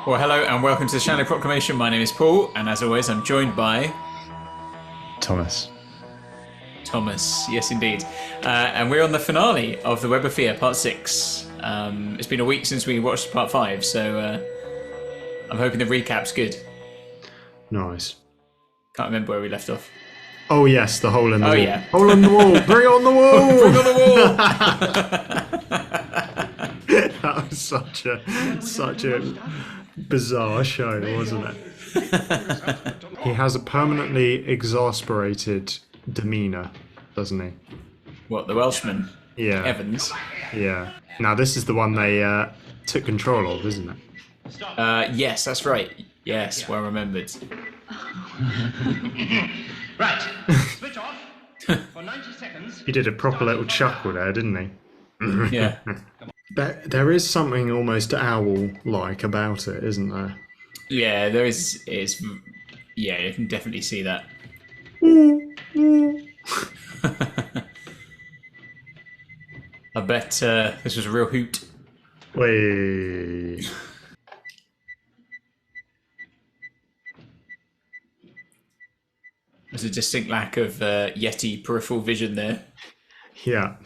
Well, hello and welcome to the Shallow Proclamation. My name is Paul, and as always, I'm joined by Thomas. Yes, indeed. And we're on the finale of The Web of Fear, Part 6. It's been a week since we watched Part 5, so I'm hoping the recap's good. Nice. Can't remember where we left off. Oh yes, the hole in the wall. Yeah. Hole in the wall. Bring on the wall. Bring on the wall! That was such a bizarre show, wasn't it? He has a permanently exasperated demeanour, doesn't he? What, the Welshman? Yeah. Evans? Yeah. Now this is the one they took control of, isn't it? Yes, that's right. Yes, well remembered. Right, switch off for 90 seconds. He did a proper little chuckle there, didn't he? Yeah. There is something almost owl-like about it, isn't there? Yeah, there is. Yeah, you can definitely see that. I bet this was a real hoot. Wait. There's a distinct lack of Yeti peripheral vision there. Yeah.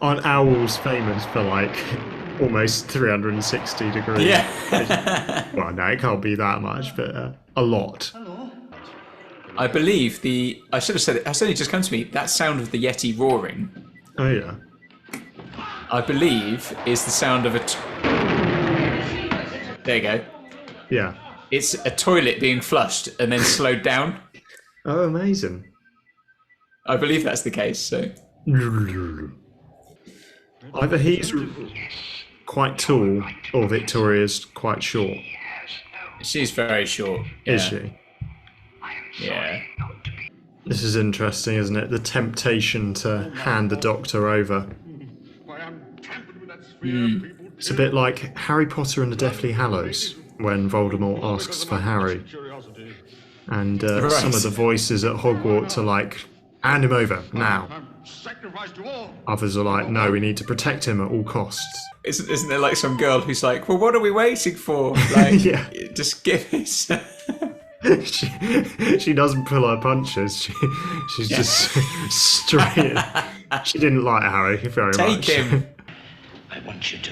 Aren't owls famous for like almost 360 degrees? Yeah. Well, no, it can't be that much, but a lot. I believe I should have said it. That's only just come to me. That sound of the Yeti roaring, Oh, yeah. I believe, is the sound of a. There you go. Yeah. It's a toilet being flushed and then slowed down. Oh, amazing. I believe that's the case. So. Either he's quite tall or Victoria's quite short. She's very short. Is Yeah. she? Yeah. This is interesting, isn't it? The temptation to hand the Doctor over. It's a bit like Harry Potter and the Deathly Hallows, when Voldemort asks for Harry. And some of the voices at Hogwarts are like, hand him over, now. Others are like, no, we need to protect him at all costs. Isn't there like some girl who's like, well, what are we waiting for? Like, Yeah. just give us. She doesn't pull her punches. She's just straight. She didn't like Harry very much. Take him. I want you to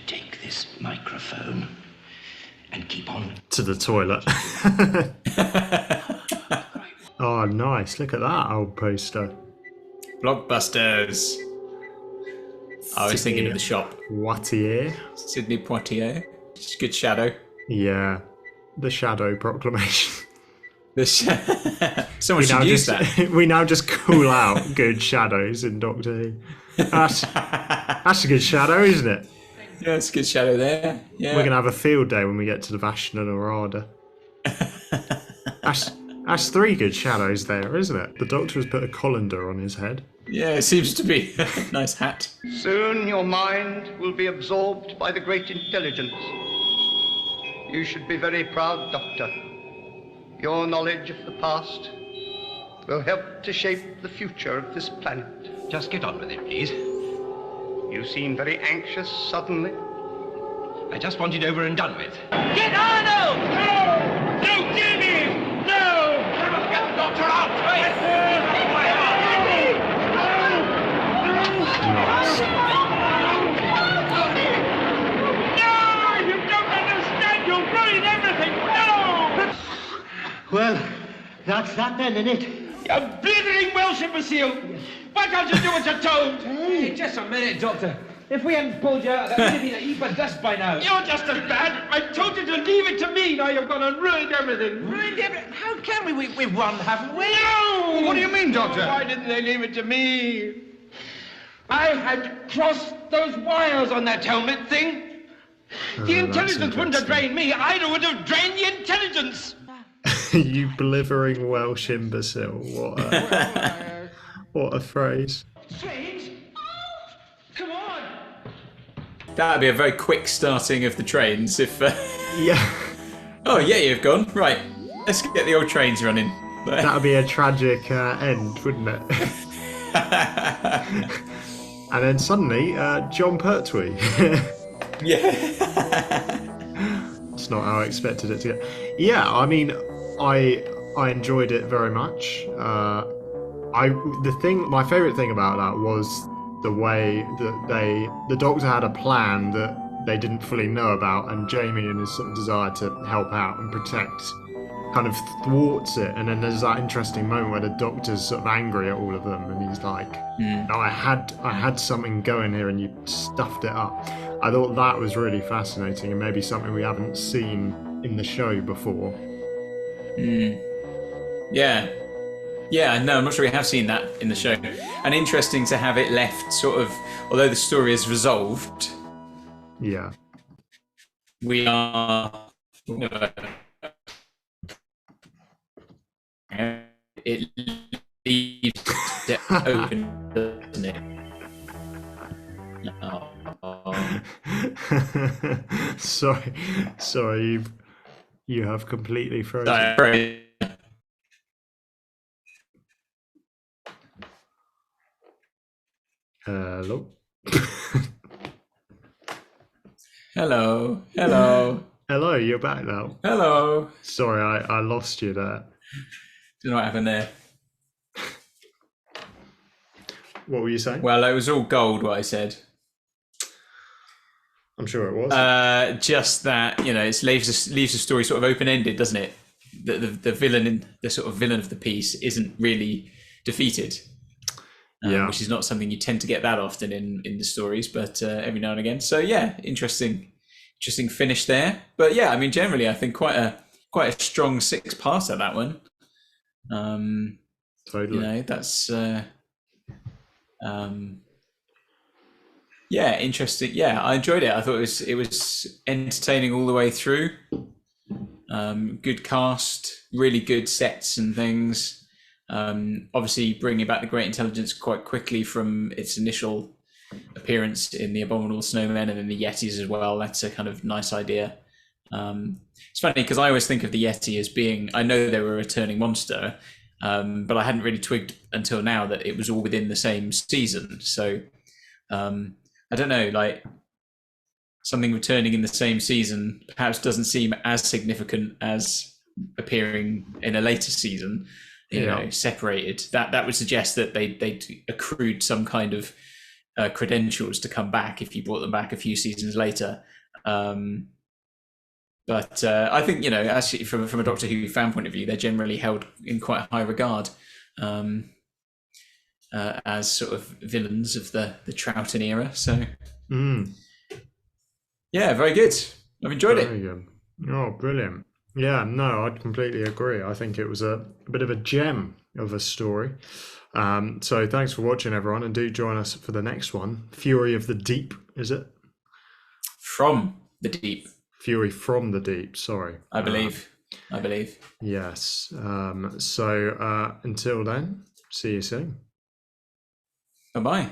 take this microphone and keep on. To the toilet. Oh, nice. Look at that old poster. Blockbusters. I was thinking of the shop. Wattier. Sydney Poitier. It's a good shadow. Yeah. The Shadow Proclamation. Someone should use that. We now just call out good shadows in Doctor Who. That's a good shadow, isn't it? Yeah, it's a good shadow there. Yeah. We're going to have a field day when we get to the Vashna Narada. That's three good shadows there, isn't it? The Doctor has put a colander on his head. Yeah, it seems to be a nice hat. Soon your mind will be absorbed by the great intelligence. You should be very proud, Doctor. Your knowledge of the past will help to shape the future of this planet. Just get on with it, please. You seem very anxious suddenly. I just want it over and done with. Get Arnold! No! No, Jimmy! No! Get the Doctor out! Nice. No! You don't understand! You'll ruin everything! No! Well, that's that then, isn't it? You blithering Welsh imbecile! Why can't you do what you're told? Hey, just a minute, Doctor. If we hadn't pulled you out, that would have been a heap of dust by now. You're just as bad! I told you to leave it to me! Now you've gone and ruined everything! Ruined everything. How can we? We've won, haven't we? No! What do you mean, Doctor? Why didn't they leave it to me? I had crossed those wires on that helmet thing. The that's intelligence wouldn't have interesting. drained me. I would have drained the intelligence. You blithering Welsh imbecile. What a phrase. Strange. Come on. That would be a very quick starting of the trains if... Yeah. Oh, yeah, you've gone. Right, let's get the old trains running. That would be a tragic end, wouldn't it? And then suddenly, John Pertwee. Yeah. It's not how I expected it to get. Yeah, I mean, I enjoyed it very much. My favourite thing about that was the way that the Doctor had a plan that they didn't fully know about, and Jamie, in his sort of desire to help out and protect, kind of thwarts it. And then there's that interesting moment where the Doctor's sort of angry at all of them, and he's like, "No, I had something going here, and you stuffed it up." I thought that was really fascinating, and maybe something we haven't seen in the show before. Yeah, no, I'm not sure we have seen that in the show. And interesting to have it left sort of, although the story is resolved. Yeah. We are. It leaves it open, doesn't it? Sorry, you have completely frozen. Sorry. Hello. Hello. Hello, you're back now. Hello. Sorry, I lost you there. Don't know what happened there. What were you saying? Well, it was all gold, what I said. I'm sure it was. Just that, it leaves the story sort of open-ended, doesn't it? The villain, the sort of villain of the piece, isn't really defeated. Which is not something you tend to get that often in the stories, but every now and again. So yeah, interesting finish there. But yeah, I mean, generally, I think quite a strong 6-parter, that one. Totally. That's interesting. Yeah, I enjoyed it. I thought it was entertaining all the way through. Good cast, really good sets and things. Obviously bringing back the Great Intelligence quite quickly from its initial appearance in the Abominable Snowmen and then the Yetis as well. That's a kind of nice idea. It's funny because I always think of the Yeti as being, I know they were a returning monster, but I hadn't really twigged until now that it was all within the same season. So I don't know, like something returning in the same season perhaps doesn't seem as significant as appearing in a later season. Separated. That would suggest that they accrued some kind of credentials to come back if you brought them back a few seasons later. But I think actually from a Doctor Who fan point of view, they're generally held in quite high regard as sort of villains of the Troughton era. So yeah, very good. I've enjoyed it. Good. Oh, brilliant. Yeah, no, I'd completely agree. I think it was a bit of a gem of a story. So thanks for watching, everyone, and do join us for the next one. Fury of the Deep, is it? From the Deep. Fury from the Deep, sorry. I believe. Yes. So until then, see you soon. Bye-bye.